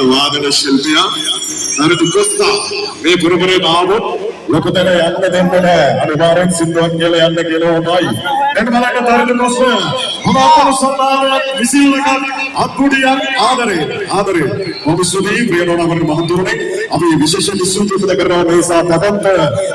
वादन शिल्पिया මේ පුරපුරේ දාවොත් ලොකුතර යන්න දෙන්නේ නැහැ. අනිවාර්යෙන් සිද්ධාන් කියලා යන්න කියලාමයි. දැන් බලන්න තරක ප්‍රශ්න. මොනවාට සම්මානයක් විසීලක අත්කුඩියක් ආදරේ. මොබසුදී ප්‍රියනෝනවර මහතුරුනේ අපි විශේෂ විසුද්ධිය කරනවා මේ සාපදන්ත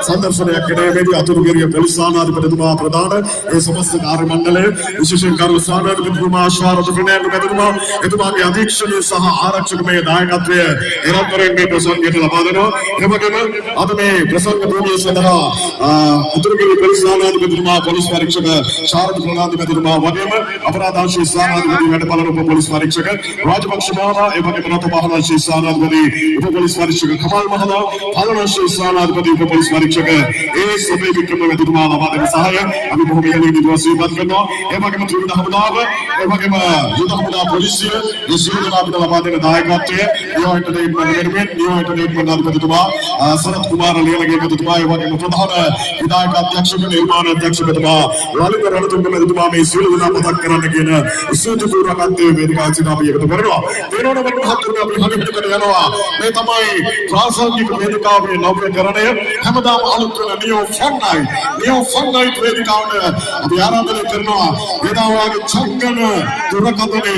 සංදර්ශනයක් කෙරෙහිදී අතුරුගිරිය පොලිස් ආනාධිපතිතුමා ප්‍රධාන ඒ සමස්ත කාර්ය මණ්ඩලය විශේෂයෙන් කරු සානාධිපතිතුමා ශාරද ප්‍රණයන් මෙතුමා එතුමාගේ අධීක්ෂණය සහ ආරක්ෂකමය නායකත්වය නිරන්තරයෙන් මේ ප්‍රසංගයට ලබා දෙනවා. එවැගේම අද මේ ප්‍රසංග භූමිය සඳහා අතුරුගිරිය පොලිස් ආනාධිපතිතුමා පොලිස් පරීක්ෂක ශාරද ප්‍රණාධිපතිතුමා වගේම අපරාධාංශ ස්ථානාධිපති වැඩපළන උප පොලිස් පරීක්ෂක රාජපක්ෂ මහතා එවැගේම රථවාහනාංශ ස්ථානාධිපති උප පොලිස් පරීක්ෂක කමල් මහතා පාලනාංශ ස්ථානාධිපති උප පොලිස් පරීක්ෂක ඒ සොබේ වික්‍රම මෙතුමා ලබා දෙන සහාය අපි බොහොම ඉහළින් දිවසීපත් කරනවා. එවැගේම ත්‍රිවිධ හමුදාව එවැගේම යුද හමුදා පොලිසිය මේ සියලු දෙනා අපිට ලබා දෙන දායකත්වය නියෝ එන්ටර්ටේන්මන්ට් අධිපතිතුමා සරත් කුමාර ලියනගේ මෙතුමා එවැගේම ප්‍රධාන විධායක අධ්‍යක්ෂක නිර්මාණ අධ්‍යක්ෂකතුමා ලලිත රණතුංග මෙතුමා මේ සියලු දෙනා මතක් කරන්න කියන ඉස්තුති පූර්වකත්වයේ වේදිකාවට අපි එකතු කරනවා. වෙනෝන වට මහත්තුරුනි අපි හැමදෙයකට යනවා. මේ තමයි ප්‍රාසංගික වේදිකාවේ නවීකරණය. හැමදාම අලුත් වෙන නියෝ ෆන් නයිට් වේදිකාවට අපි ආරාධනා කරනවා. වේදාවාගේ චංගන දුරකථනය